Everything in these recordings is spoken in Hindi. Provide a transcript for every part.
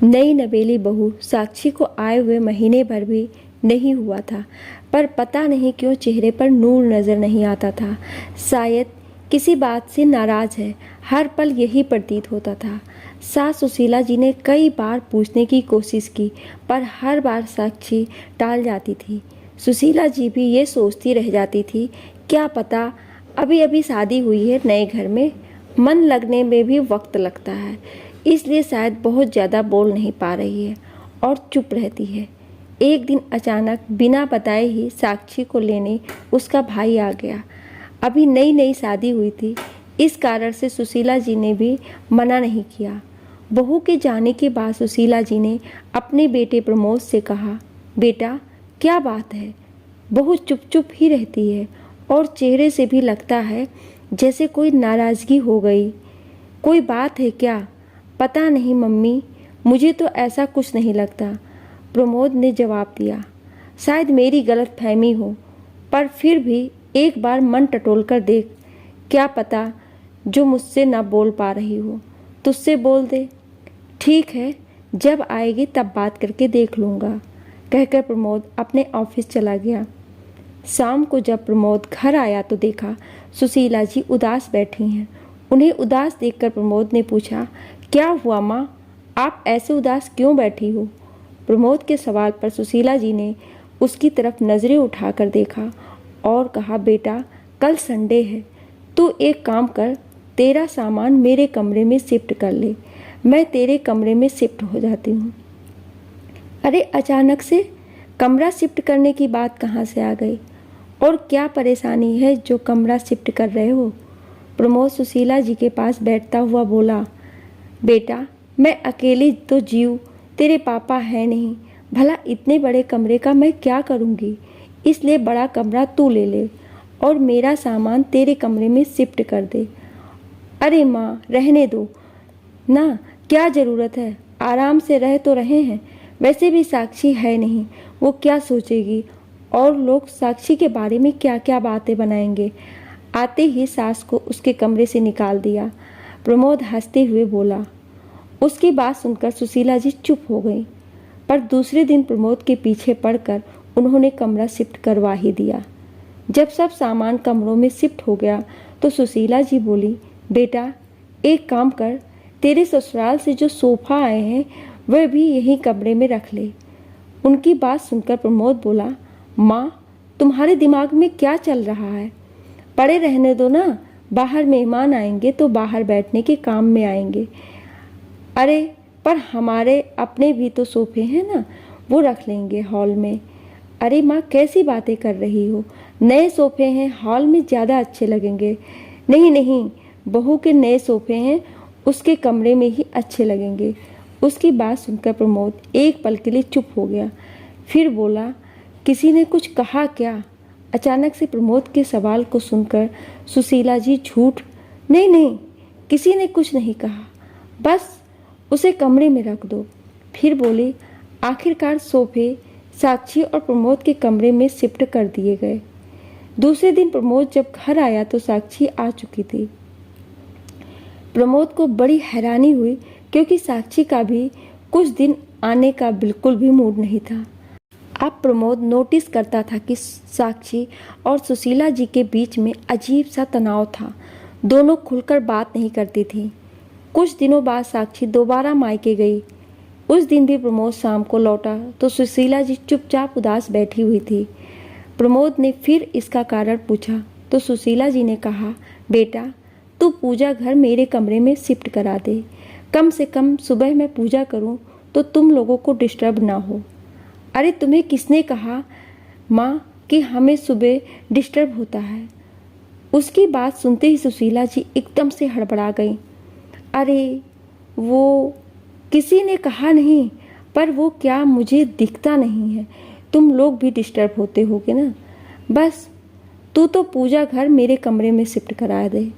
नई नवेली बहू साक्षी को आए हुए महीने भर भी नहीं हुआ था, पर पता नहीं क्यों चेहरे पर नूर नज़र नहीं आता था। शायद किसी बात से नाराज है, हर पल यही प्रतीत होता था। सास सुशीला जी ने कई बार पूछने की कोशिश की, पर हर बार साक्षी टाल जाती थी। सुशीला जी भी ये सोचती रह जाती थी, क्या पता अभी अभी शादी हुई है नए घर में, मन लगने में भी वक्त लगता है, इसलिए शायद बहुत ज़्यादा बोल नहीं पा रही है और चुप रहती है। एक दिन अचानक बिना बताए ही साक्षी को लेने उसका भाई आ गया। अभी नई नई शादी हुई थी, इस कारण से सुशीला जी ने भी मना नहीं किया। बहू के जाने के बाद सुशीला जी ने अपने बेटे प्रमोद से कहा, बेटा क्या बात है, बहू चुप चुप ही रहती है और चेहरे से भी लगता है जैसे कोई नाराज़गी हो गई। कोई बात है क्या? पता नहीं मम्मी, मुझे तो ऐसा कुछ नहीं लगता, प्रमोद ने जवाब दिया। शायद मेरी गलत फहमी हो, पर फिर भी एक बार मन टटोल कर देख, क्या पता जो मुझसे ना बोल पा रही हो तुझसे बोल दे। ठीक है, जब आएगी तब बात करके देख लूँगा, कहकर प्रमोद अपने ऑफिस चला गया। शाम को जब प्रमोद घर आया तो देखा सुशीला जी उदास बैठी हैं। उन्हें उदास देखकर प्रमोद ने पूछा, क्या हुआ माँ, आप ऐसे उदास क्यों बैठी हो? प्रमोद के सवाल पर सुशीला जी ने उसकी तरफ नज़रें उठाकर देखा और कहा, बेटा कल संडे है, तू एक काम कर, तेरा सामान मेरे कमरे में शिफ्ट कर ले, मैं तेरे कमरे में शिफ्ट हो जाती हूँ। अरे अचानक से कमरा शिफ्ट करने की बात कहाँ से आ गई, और क्या परेशानी है जो कमरा शिफ्ट कर रहे हो? प्रमोद सुशीला जी के पास बैठता हुआ बोला, बेटा मैं अकेली तो जीव, तेरे पापा है नहीं, भला इतने बड़े कमरे का मैं क्या करूँगी, इसलिए बड़ा कमरा तू ले ले और मेरा सामान तेरे कमरे में शिफ्ट कर दे। अरे माँ रहने दो ना, क्या ज़रूरत है, आराम से रह तो रहे हैं, वैसे भी साक्षी है नहीं, वो क्या सोचेगी और लोग साक्षी के बारे में क्या क्या बातें बनाएंगे। आते ही सास को उसके कमरे से निकाल दिया। प्रमोद हंसते हुए बोला। उसकी बात सुनकर सुशीला जी चुप हो गई, पर दूसरे दिन प्रमोद के पीछे पड़कर उन्होंने कमरा शिफ्ट करवा ही दिया। जब सब सामान कमरों में शिफ्ट हो गया तो सुशीला जी बोली, बेटा एक काम कर, तेरे ससुराल से जो सोफ़ा आए हैं वह भी यहीं कमरे में रख ले। उनकी बात सुनकर प्रमोद बोला, माँ तुम्हारे दिमाग में क्या चल रहा है, पड़े रहने दो ना, बाहर मेहमान आएंगे तो बाहर बैठने के काम में आएंगे। अरे पर हमारे अपने भी तो सोफे हैं ना, वो रख लेंगे हॉल में। अरे माँ कैसी बातें कर रही हो, नए सोफे हैं, हॉल में ज़्यादा अच्छे लगेंगे। नहीं नहीं, बहू के नए सोफे हैं, उसके कमरे में ही अच्छे लगेंगे। उसकी बात सुनकर प्रमोद एक पल के लिए चुप हो गया, फिर बोला, किसी ने कुछ कहा क्या? अचानक से प्रमोद के सवाल को सुनकर सुशीला जी झूठ, नहीं नहीं, किसी ने कुछ नहीं कहा, बस उसे कमरे में रख दो। फिर बोली, आखिरकार सोफे साक्षी और प्रमोद के कमरे में शिफ्ट कर दिए गए। दूसरे दिन प्रमोद जब घर आया तो साक्षी आ चुकी थी। प्रमोद को बड़ी हैरानी हुई, क्योंकि साक्षी का भी कुछ दिन आने का बिल्कुल भी मूड नहीं था। अब प्रमोद नोटिस करता था कि साक्षी और सुशीला जी के बीच में अजीब सा तनाव था, दोनों खुलकर बात नहीं करती थी। कुछ दिनों बाद साक्षी दोबारा मायके गई। उस दिन भी प्रमोद शाम को लौटा तो सुशीला जी चुपचाप उदास बैठी हुई थी। प्रमोद ने फिर इसका कारण पूछा तो सुशीला जी ने कहा, बेटा तू पूजा घर मेरे कमरे में शिफ्ट करा दे, कम से कम सुबह मैं पूजा करूं तो तुम लोगों को डिस्टर्ब ना हो। अरे तुम्हें किसने कहा माँ कि हमें सुबह डिस्टर्ब होता है? उसकी बात सुनते ही सुशीला जी एकदम से हड़बड़ा गई। अरे वो किसी ने कहा नहीं, पर वो क्या मुझे दिखता नहीं है, तुम लोग भी डिस्टर्ब होते होगे ना, बस तू तो पूजा घर मेरे कमरे में शिफ्ट करा दे।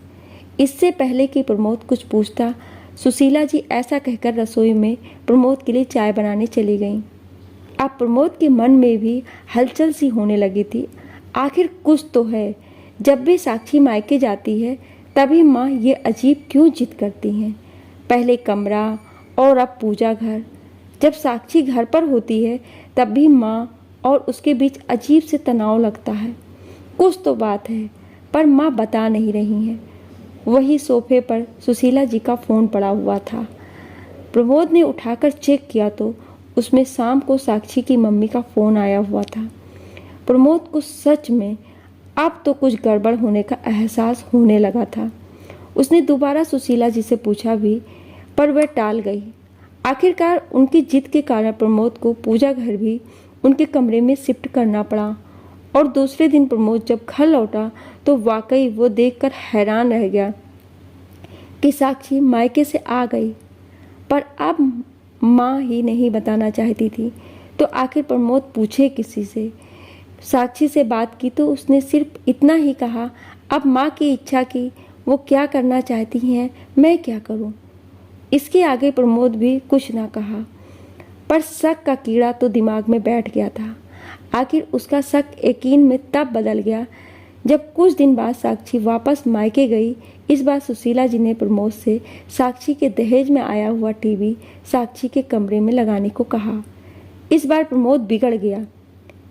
इससे पहले कि प्रमोद कुछ पूछता, सुशीला जी ऐसा कहकर रसोई में प्रमोद के लिए चाय बनाने चली गईं। अब प्रमोद के मन में भी हलचल सी होने लगी थी, आखिर कुछ तो है, जब भी साक्षी मायके जाती है तभी माँ ये अजीब क्यों जिद करती हैं, पहले कमरा और अब पूजा घर। जब साक्षी घर पर होती है तब भी माँ और उसके बीच अजीब से तनाव लगता है। कुछ तो बात है, पर माँ बता नहीं रही हैं। वही सोफे पर सुशीला जी का फ़ोन पड़ा हुआ था। प्रमोद ने उठाकर चेक किया तो उसमें शाम को साक्षी की मम्मी का फ़ोन आया हुआ था। प्रमोद को सच में अब तो कुछ गड़बड़ होने का एहसास होने लगा था। उसने दोबारा सुशीला जी से पूछा भी, पर वह टाल गई। आखिरकार उनकी जिद के कारण प्रमोद को पूजा घर भी उनके कमरे में शिफ्ट करना पड़ा। और दूसरे दिन प्रमोद जब घर लौटा तो वाकई वो देखकर हैरान रह गया कि साक्षी मायके से आ गई। पर अब माँ ही नहीं बताना चाहती थी तो आखिर प्रमोद पूछे किसी से। साक्षी से बात की तो उसने सिर्फ इतना ही कहा, अब माँ की इच्छा की, वो क्या करना चाहती हैं मैं क्या करूँ। इसके आगे प्रमोद भी कुछ ना कहा। पर शक का कीड़ा तो दिमाग में बैठ गया था। आखिर उसका शक यकीन में तब बदल गया जब कुछ दिन बाद साक्षी वापस मायके गई। इस बार सुशीला जी ने प्रमोद से साक्षी के दहेज में आया हुआ टीवी साक्षी के कमरे में लगाने को कहा। इस बार प्रमोद बिगड़ गया।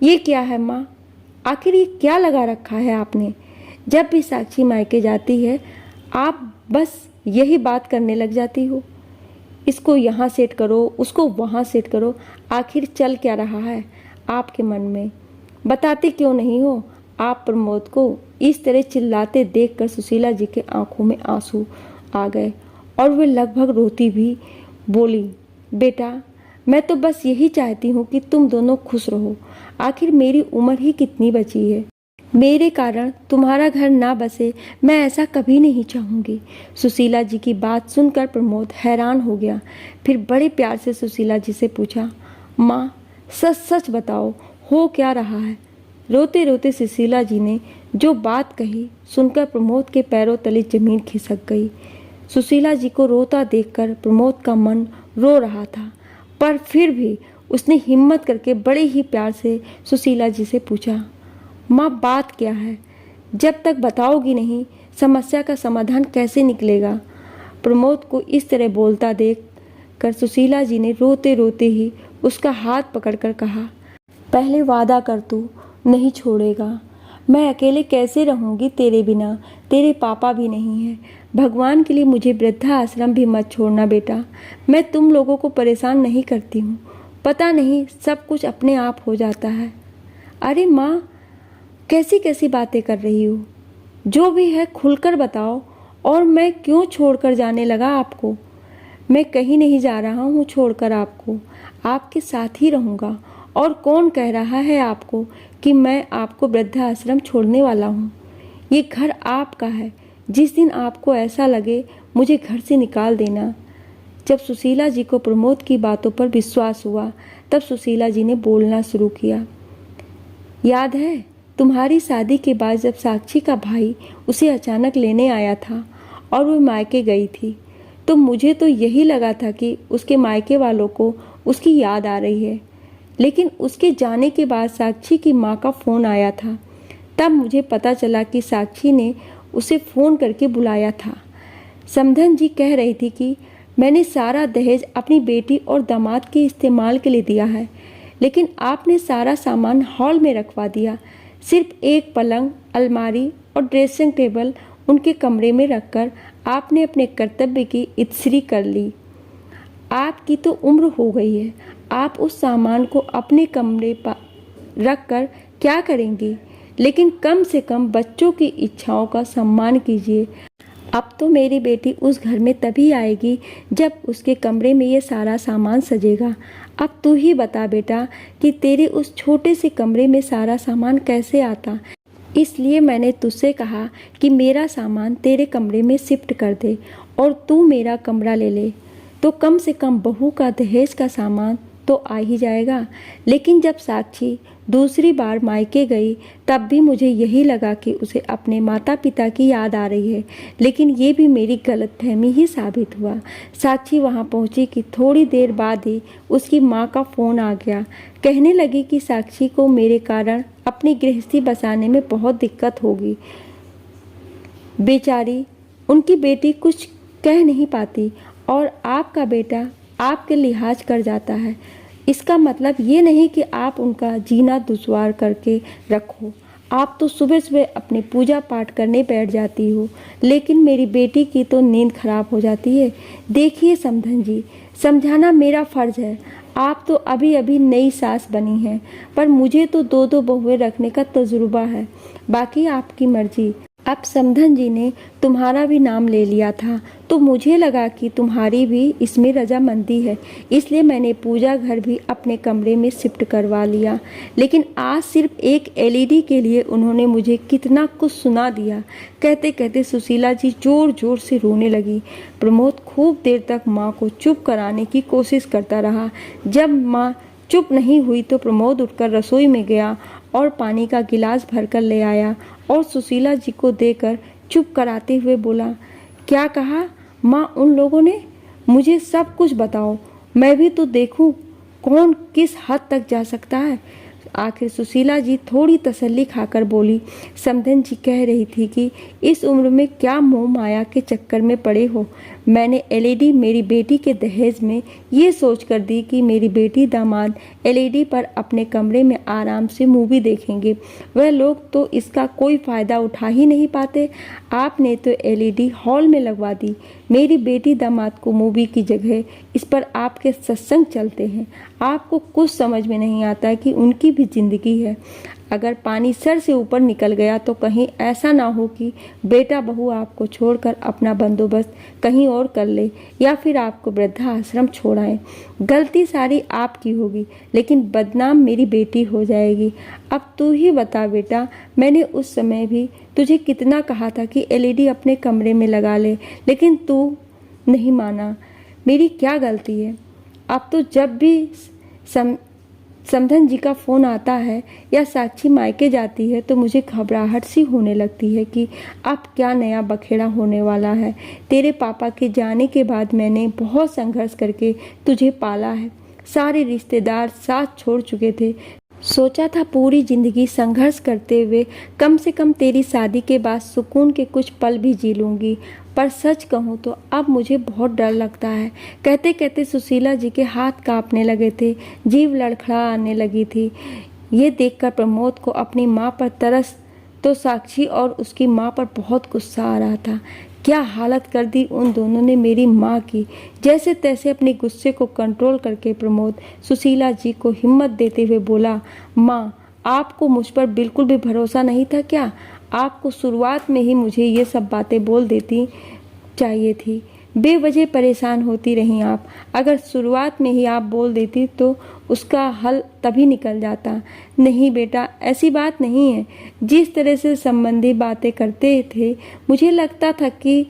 ये क्या है माँ, आखिर ये क्या लगा रखा है आपने? जब भी साक्षी मायके जाती है आप बस यही बात करने लग जाती हो, इसको यहाँ सेट करो, उसको वहाँ सेट करो। आखिर चल क्या रहा है आपके मन में, बताते क्यों नहीं हो? आप प्रमोद को इस तरह चिल्लाते देखकर सुशीला जी के आंखों में आंसू आ गए और वे लगभग रोती भी बोली, बेटा मैं तो बस यही चाहती हूँ कि तुम दोनों खुश रहो। आखिर मेरी उम्र ही कितनी बची है, मेरे कारण तुम्हारा घर ना बसे, मैं ऐसा कभी नहीं चाहूँगी। सुशीला जी की बात सुनकर प्रमोद हैरान हो गया। फिर बड़े प्यार से सुशीला जी से पूछा, माँ सच सच बताओ हो क्या रहा है? रोते रोते सुशीला जी ने जो बात कही सुनकर प्रमोद के पैरों तले जमीन खिसक गई। सुशीला जी को रोता देखकर प्रमोद का मन रो रहा था, पर फिर भी उसने हिम्मत करके बड़े ही प्यार से सुशीला जी से पूछा, माँ बात क्या है? जब तक बताओगी नहीं समस्या का समाधान कैसे निकलेगा? प्रमोद को इस तरह बोलता देख कर सुशीला जी ने रोते रोते ही उसका हाथ पकड़कर कहा, पहले वादा कर तू नहीं छोड़ेगा। मैं अकेले कैसे रहूँगी तेरे बिना, तेरे पापा भी नहीं है। भगवान के लिए मुझे वृद्धा आश्रम भी मत छोड़ना बेटा। मैं तुम लोगों को परेशान नहीं करती हूँ, पता नहीं सब कुछ अपने आप हो जाता है। अरे माँ कैसी कैसी बातें कर रही हो, जो भी है खुलकर बताओ। और मैं क्यों छोड़कर जाने लगा आपको? मैं कहीं नहीं जा रहा हूँ छोड़कर आपको, आपके साथ ही रहूँगा। और कौन कह रहा है आपको कि मैं आपको वृद्धाश्रम छोड़ने वाला हूँ? ये घर आपका है, जिस दिन आपको ऐसा लगे मुझे घर से निकाल देना। जब सुशीला जी को प्रमोद की बातों पर विश्वास हुआ तब सुशीला जी ने बोलना शुरू किया, याद है तुम्हारी शादी के बाद जब साक्षी का भाई उसे अचानक लेने आया था और वो मायके गई थी, तो मुझे तो यही लगा था कि उसके मायके वालों को उसकी याद आ रही है। लेकिन उसके जाने के बाद साक्षी की माँ का फ़ोन आया था। तब मुझे पता चला कि साक्षी ने उसे फ़ोन करके बुलाया था। समधन जी कह रही थी कि मैंने सारा दहेज अपनी बेटी और दामाद के इस्तेमाल के लिए दिया है, लेकिन आपने सारा सामान हॉल में रखवा दिया। सिर्फ एक पलंग, अलमारी और ड्रेसिंग टेबल उनके कमरे में रखकर आपने अपने कर्तव्य की इत्सरी कर ली। आपकी तो उम्र हो गई है, आप उस सामान को अपने कमरे पर रख कर क्या करेंगी? लेकिन कम से कम बच्चों की इच्छाओं का सम्मान कीजिए। अब तो मेरी बेटी उस घर में तभी आएगी जब उसके कमरे में ये सारा सामान सजेगा। अब तू ही बता बेटा कि तेरे उस छोटे से कमरे में सारा सामान कैसे आता। इसलिए मैंने तुझसे कहा कि मेरा सामान तेरे कमरे में शिफ्ट कर दे और तू मेरा कमरा ले ले, तो कम से कम बहू का दहेज का सामान तो आ ही जाएगा। लेकिन जब साक्षी दूसरी बार मायके गई तब भी मुझे यही लगा कि उसे अपने माता पिता की याद आ रही है, लेकिन ये भी मेरी गलतफहमी ही साबित हुआ। साक्षी वहाँ पहुँची कि थोड़ी देर बाद ही उसकी माँ का फ़ोन आ गया। कहने लगी कि साक्षी को मेरे कारण अपनी गृहस्थी बसाने में बहुत दिक्कत होगी। बेचारी उनकी बेटी कुछ कह नहीं पाती और आपका बेटा आपके लिहाज कर जाता है। इसका मतलब ये नहीं कि आप उनका जीना दुश्वार करके रखो। आप तो सुबह सुबह अपनी पूजा पाठ करने बैठ जाती हो, लेकिन मेरी बेटी की तो नींद खराब हो जाती है। देखिए समधन जी, समझाना मेरा फर्ज है। आप तो अभी अभी नई सास बनी हैं, पर मुझे तो दो दो बहुएं रखने का तजुर्बा है। बाकी आपकी मर्जी। अब समधन जी ने तुम्हारा भी नाम ले लिया था, तो मुझे लगा कि तुम्हारी भी इसमें रजामंदी है, इसलिए मैंने पूजा घर भी अपने कमरे में शिफ्ट करवा लिया। लेकिन आज सिर्फ एक एलईडी के लिए उन्होंने मुझे कितना कुछ सुना दिया। कहते कहते सुशीला जी जोर जोर से रोने लगी। प्रमोद खूब देर तक माँ को चुप कराने की कोशिश करता रहा। जब माँ चुप नहीं हुई तो प्रमोद उठकर रसोई में गया और पानी का गिलास भरकर ले आया और सुशीला जी को देकर चुप कराते हुए बोला, क्या कहा माँ उन लोगों ने? मुझे सब कुछ बताओ, मैं भी तो देखूं कौन किस हद तक जा सकता है। आखिर सुशीला जी थोड़ी तसल्ली खाकर बोली, समधन जी कह रही थी कि इस उम्र में क्या मोह माया के चक्कर में पड़े हो। मैंने एलईडी मेरी बेटी के दहेज में ये सोच कर दी कि मेरी बेटी दामाद एलईडी पर अपने कमरे में आराम से मूवी देखेंगे। वह लोग तो इसका कोई फ़ायदा उठा ही नहीं पाते। आपने तो एलईडी हॉल में लगवा दी। मेरी बेटी दामाद को मूवी की जगह इस पर आपके सत्संग चलते हैं। आपको कुछ समझ में नहीं आता कि उनकी भी जिंदगी है। अगर पानी सर से ऊपर निकल गया तो कहीं ऐसा ना हो कि बेटा बहू आपको छोड़कर अपना बंदोबस्त कहीं और कर ले या फिर आपको वृद्धाश्रम छोड़ाएं। गलती सारी आपकी होगी, लेकिन बदनाम मेरी बेटी हो जाएगी। अब तू ही बता बेटा, मैंने उस समय भी तुझे कितना कहा था कि एलईडी अपने कमरे में लगा ले, लेकिन तू नहीं माना। मेरी क्या गलती है? अब तो जब भी समधन जी का फ़ोन आता है या साक्षी मायके जाती है तो मुझे घबराहट सी होने लगती है कि अब क्या नया बखेड़ा होने वाला है। तेरे पापा के जाने के बाद मैंने बहुत संघर्ष करके तुझे पाला है। सारे रिश्तेदार साथ छोड़ चुके थे। सोचा था पूरी जिंदगी संघर्ष करते हुए कम से कम तेरी शादी के बाद सुकून के कुछ पल भी जी लूँगी, पर सच कहूँ तो अब मुझे बहुत डर लगता है। कहते कहते सुशीला जी के हाथ कांपने लगे थे, जीभ लड़खड़ा आने लगी थी। ये देखकर प्रमोद को अपनी माँ पर तरस तो साक्षी और उसकी माँ पर बहुत गुस्सा आ रहा था। क्या हालत कर दी उन दोनों ने मेरी माँ की। जैसे तैसे अपने गुस्से को कंट्रोल करके प्रमोद सुशीला जी को हिम्मत देते हुए बोला, माँ आपको मुझ पर बिल्कुल भी भरोसा नहीं था क्या? आपको शुरुआत में ही मुझे ये सब बातें बोल देती चाहिए थी। बेवजह परेशान होती रहीं आप। अगर शुरुआत में ही आप बोल देती तो उसका हल तभी निकल जाता। नहीं बेटा, ऐसी बात नहीं है। जिस तरह से संबंधी बातें करते थे मुझे लगता था कि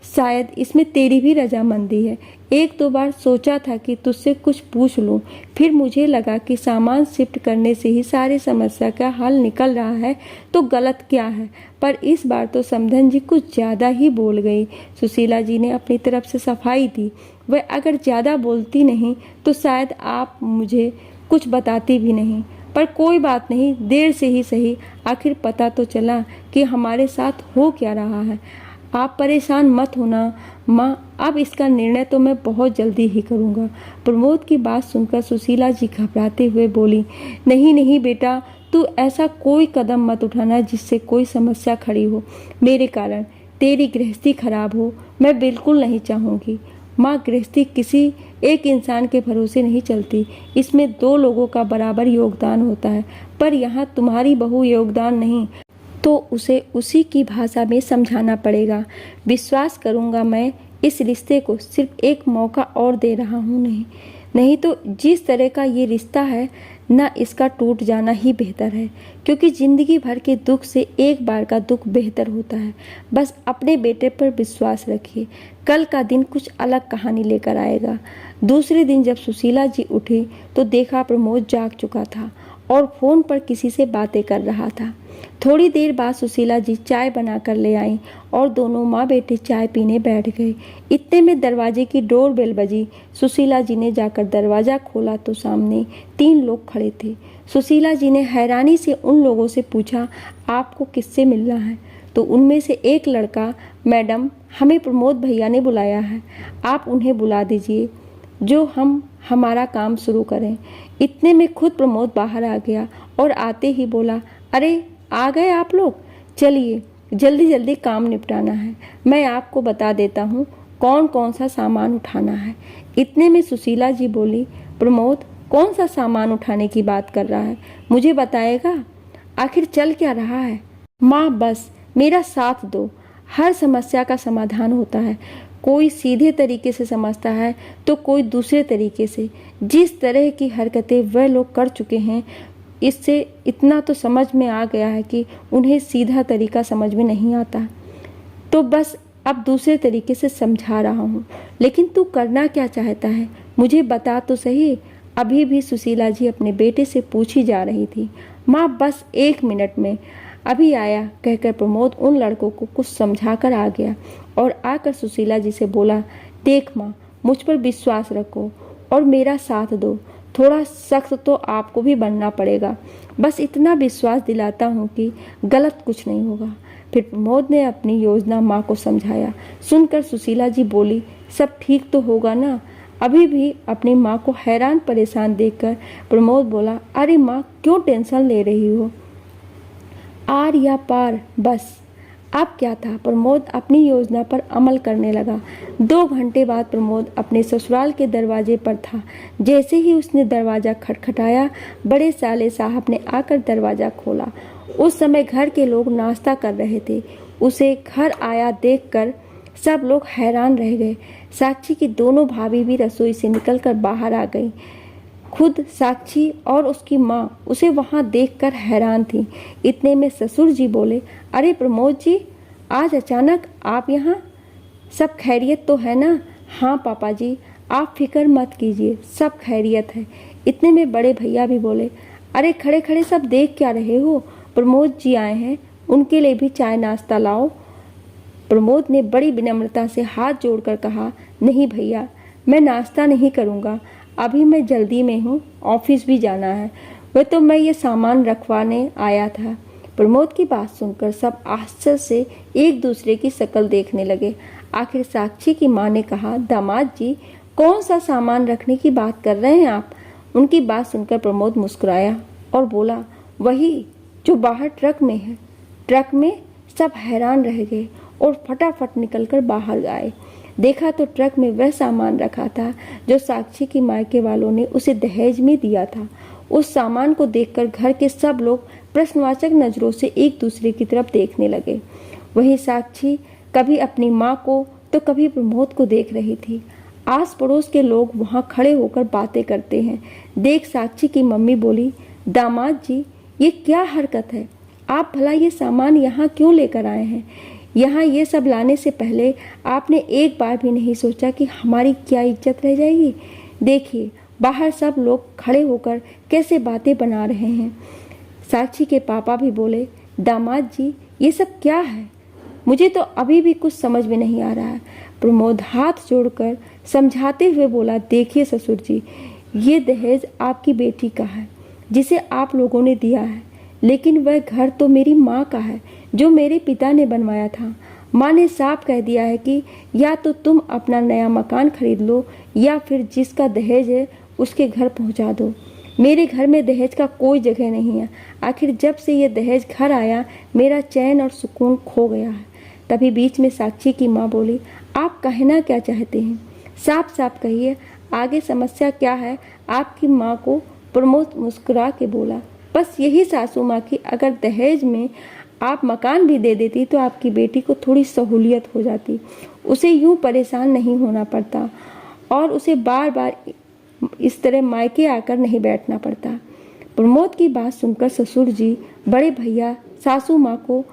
शायद इसमें तेरी भी रजामंदी है। एक दो बार सोचा था कि तुझसे कुछ पूछ लूं, फिर मुझे लगा कि सामान शिफ्ट करने से ही सारी समस्या का हल निकल रहा है तो गलत क्या है। पर इस बार तो समधन जी कुछ ज़्यादा ही बोल गई। सुशीला जी ने अपनी तरफ से सफाई दी। वह अगर ज़्यादा बोलती नहीं तो शायद आप मुझे कुछ बताती भी नहीं। पर कोई बात नहीं, देर से ही सही, आखिर पता तो चला कि हमारे साथ हो क्या रहा है। आप परेशान मत होना माँ, अब इसका निर्णय तो मैं बहुत जल्दी ही करूँगा। प्रमोद की बात सुनकर सुशीला जी घबराते हुए बोली, नहीं नहीं बेटा, तू ऐसा कोई कदम मत उठाना जिससे कोई समस्या खड़ी हो, मेरे कारण तेरी गृहस्थी खराब हो। मैं बिल्कुल नहीं चाहूँगी। माँ, गृहस्थी किसी एक इंसान के भरोसे नहीं चलती, इसमें दो लोगों का बराबर योगदान होता है। पर यहाँ तुम्हारी बहू योगदान नहीं तो उसे उसी की भाषा में समझाना पड़ेगा। विश्वास करूँगा मैं इस रिश्ते को सिर्फ एक मौका और दे रहा हूँ, नहीं तो जिस तरह का ये रिश्ता है ना, इसका टूट जाना ही बेहतर है, क्योंकि ज़िंदगी भर के दुख से एक बार का दुख बेहतर होता है। बस अपने बेटे पर विश्वास रखिए, कल का दिन कुछ अलग कहानी लेकर आएगा। दूसरे दिन जब सुशीला जी उठी तो देखा प्रमोद जाग चुका था और फ़ोन पर किसी से बातें कर रहा था। थोड़ी देर बाद सुशीला जी चाय बनाकर ले आईं और दोनों माँ बेटे चाय पीने बैठ गए। इतने में दरवाजे की डोरबेल बजी। सुशीला जी ने जाकर दरवाज़ा खोला तो सामने 3 लोग खड़े थे। सुशीला जी ने हैरानी से उन लोगों से पूछा, आपको किससे मिलना है? तो उनमें से एक लड़का, मैडम हमें प्रमोद भैया ने बुलाया है, आप उन्हें बुला दीजिए। जो हम हमारा काम शुरू करें। इतने में खुद प्रमोद बाहर आ गया और आते ही बोला, अरे आ गए आप लोग, चलिए जल्दी जल्दी काम निपटाना है। मैं आपको बता देता हूँ कौन कौन सा सामान उठाना है। इतने में सुशीला जी बोली, प्रमोद कौन सा सामान उठाने की बात कर रहा है, मुझे बताएगा? आखिर चल क्या रहा है? माँ बस मेरा साथ दो, हर समस्या का समाधान होता है। कोई सीधे तरीके से समझता है तो कोई दूसरे तरीके से। जिस तरह की हरकतें वह लोग कर चुके हैं, इससे इतना तो समझ में आ गया है कि उन्हें सीधा तरीका समझ में नहीं आता। तो बस अब दूसरे तरीके से समझा रहा हूँ। लेकिन तू करना क्या चाहता है, मुझे बता तो सही। अभी भी सुशीला जी अपने बेटे से पूछी जा रही थी। माँ बस 1 मिनट में अभी आया, कहकर प्रमोद उन लड़कों को कुछ समझा कर आ गया और आकर सुशीला जी से बोला, देख माँ, मुझ पर विश्वास रखो और मेरा साथ दो। थोड़ा सख्त तो आपको भी बनना पड़ेगा। बस इतना विश्वास दिलाता हूँ कि गलत कुछ नहीं होगा। फिर प्रमोद ने अपनी योजना माँ को समझाया। सुनकर सुशीला जी बोली, सब ठीक तो होगा ना? अभी भी अपनी माँ को हैरान परेशान देखकर प्रमोद बोला, अरे माँ क्यों टेंशन ले रही हो? आर या पार, बस। अब क्या था, प्रमोद अपनी योजना पर अमल करने लगा। 2 घंटे बाद प्रमोद अपने ससुराल के दरवाजे पर था। जैसे ही उसने दरवाज़ा खटखटाया, बड़े साले साहब ने आकर दरवाज़ा खोला। उस समय घर के लोग नाश्ता कर रहे थे। उसे घर आया देखकर सब लोग हैरान रह गए। साक्षी की दोनों भाभी भी रसोई से निकलकर बाहर आ गई। खुद साक्षी और उसकी माँ उसे वहाँ देखकर हैरान थी। इतने में ससुर जी बोले, अरे प्रमोद जी, आज अचानक आप यहाँ? सब खैरियत तो है ना? हाँ पापा जी, आप फिक्र मत कीजिए, सब खैरियत है। इतने में बड़े भैया भी बोले, अरे खड़े खड़े सब देख क्या रहे हो? प्रमोद जी आए हैं, उनके लिए भी चाय नाश्ता लाओ। प्रमोद ने बड़ी विनम्रता से हाथ जोड़कर कहा, नहीं भैया, मैं नाश्ता नहीं करूँगा, अभी मैं जल्दी में हूँ, ऑफिस भी जाना है। वह तो मैं ये सामान रखवाने आया था। प्रमोद की बात सुनकर सब आश्चर्य से एक दूसरे की शक्ल देखने लगे। आखिर साक्षी की माँ ने कहा, दामाद जी, कौन सा सामान रखने की बात कर रहे हैं आप? उनकी बात सुनकर प्रमोद मुस्कुराया और बोला, वही जो बाहर ट्रक में है। ट्रक में? सब हैरान रह गए और फटाफट निकलकर बाहर आए। देखा तो ट्रक में वह सामान रखा था जो साक्षी की मायके वालों ने उसे दहेज में दिया था। उस सामान को देखकर घर के सब लोग प्रश्नवाचक नजरों से एक दूसरे की तरफ देखने लगे। वहीं साक्षी कभी अपनी माँ को तो कभी प्रमोद को देख रही थी। आस पड़ोस के लोग वहाँ खड़े होकर बातें करते हैं। देख साक्षी की मम्मी बोली, दामाद जी, ये क्या हरकत है? आप भला ये सामान यहाँ क्यों लेकर आए हैं? यहाँ ये सब लाने से पहले आपने एक बार भी नहीं सोचा कि हमारी क्या इज्जत रह जाएगी? देखिए बाहर सब लोग खड़े होकर कैसे बातें बना रहे हैं। साक्षी के पापा भी बोले, दामाद जी, ये सब क्या है? मुझे तो अभी भी कुछ समझ में नहीं आ रहा है। प्रमोद हाथ जोड़कर समझाते हुए बोला, देखिए ससुर जी, ये दहेज आपकी बेटी का है जिसे आप लोगों ने दिया है, लेकिन वह घर तो मेरी माँ का है जो मेरे पिता ने बनवाया था। माँ ने साफ कह दिया है कि या तो तुम अपना नया मकान खरीद लो या फिर जिसका दहेज है उसके घर पहुँचा दो। मेरे घर में दहेज का कोई जगह नहीं है। आखिर जब से ये दहेज घर आया, मेरा चैन और सुकून खो गया है। तभी बीच में साक्षी की माँ बोली, आप कहना क्या चाहते हैं? साफ साफ कहिए, आगे समस्या क्या है? आपकी माँ को प्रमोद मुस्कुरा के बोला, बस यही सासू माँ की, अगर दहेज में आप मकान भी दे देती तो आपकी बेटी को थोड़ी सहूलियत हो जाती, उसे यूं परेशान नहीं होना पड़ता और उसे बार बार इस तरह मायके आकर नहीं बैठना पड़ता। प्रमोद की बात सुनकर ससुर जी, बड़े भैया सासू माँ को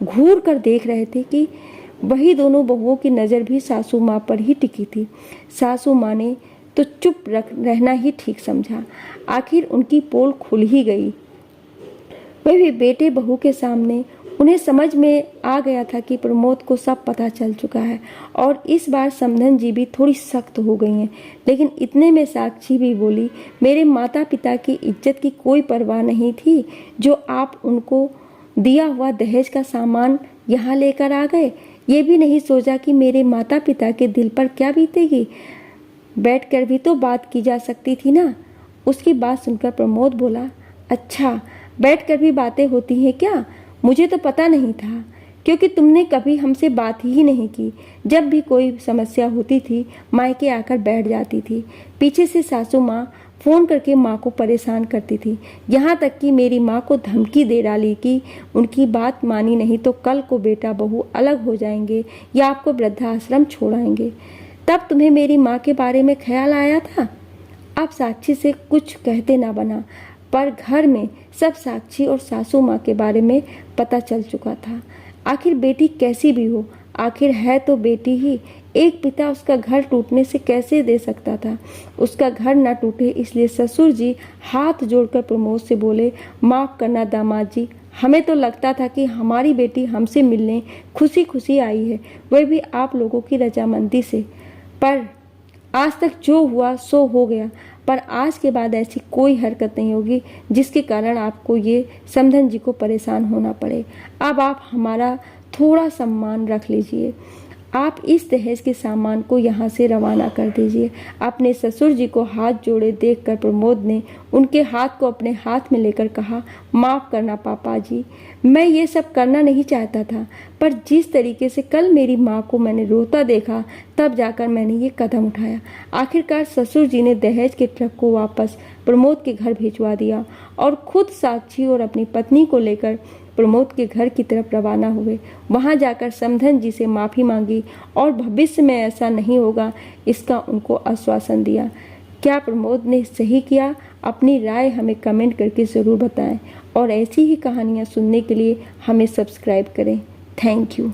घूर कर देख रहे थे कि वही दोनों बहुओं की नज़र भी सासू माँ पर ही टिकी थी। सासू माँ ने तो चुप रहना ही ठीक समझा। आखिर उनकी पोल खुल ही गई। वह भी बेटे बहू के सामने। उन्हें समझ में आ गया था कि प्रमोद को सब पता चल चुका है और इस बार समधन जी भी थोड़ी सख्त हो गई हैं। लेकिन इतने में साक्षी भी बोली, मेरे माता पिता की इज्जत की कोई परवाह नहीं थी जो आप उनको दिया हुआ दहेज का सामान यहाँ लेकर आ गए। ये भी नहीं सोचा कि मेरे माता पिता के दिल पर क्या बीतेगी। बैठकर भी तो बात की जा सकती थी ना। उसकी बात सुनकर प्रमोद बोला, अच्छा बैठकर भी बातें होती हैं क्या? मुझे तो पता नहीं था, क्योंकि तुमने कभी हमसे बात ही नहीं की। जब भी कोई समस्या होती थी मायके आकर बैठ जाती थी। पीछे से सासू माँ फ़ोन करके माँ को परेशान करती थी, यहाँ तक कि मेरी माँ को धमकी दे डाली कि उनकी बात मानी नहीं तो कल को बेटा बहू अलग हो जाएंगे या आपको वृद्धाश्रम छोड़ाएंगे। तब तुम्हें मेरी माँ के बारे में ख्याल आया था? अब साक्षी से कुछ कहते ना बना, पर घर में सब साक्षी और सासू माँ के बारे में पता चल चुका था। आखिर बेटी कैसी भी हो, आखिर है तो बेटी ही। एक पिता उसका घर टूटने से कैसे दे सकता था? उसका घर न टूटे इसलिए ससुर जी हाथ जोड़कर प्रमोद से बोले, माफ़ करना दामाद जी, हमें तो लगता था कि हमारी बेटी हमसे मिलने खुशी खुशी आई है, वह भी आप लोगों की रजामंदी से। पर आज तक जो हुआ सो हो गया, पर आज के बाद ऐसी कोई हरकत नहीं होगी जिसके कारण आपको ये समधन जी को परेशान होना पड़े। अब आप हमारा थोड़ा सम्मान रख लीजिए। आप इस दहेज के सामान को यहाँ से रवाना कर दीजिए। अपने ससुर जी को हाथ जोड़े देखकर प्रमोद ने उनके हाथ को अपने हाथ में लेकर कहा, माफ़ करना पापा जी, मैं ये सब करना नहीं चाहता था, पर जिस तरीके से कल मेरी माँ को मैंने रोता देखा तब जाकर मैंने ये कदम उठाया। आखिरकार ससुर जी ने दहेज के ट्रक को वापस प्रमोद के घर भिजवा दिया और खुद साक्षी और अपनी पत्नी को लेकर प्रमोद के घर की तरफ रवाना हुए। वहां जाकर समधन जी से माफ़ी मांगी और भविष्य में ऐसा नहीं होगा इसका उनको आश्वासन दिया। क्या प्रमोद ने सही किया? अपनी राय हमें कमेंट करके ज़रूर बताएं और ऐसी ही कहानियां सुनने के लिए हमें सब्सक्राइब करें। Thank you.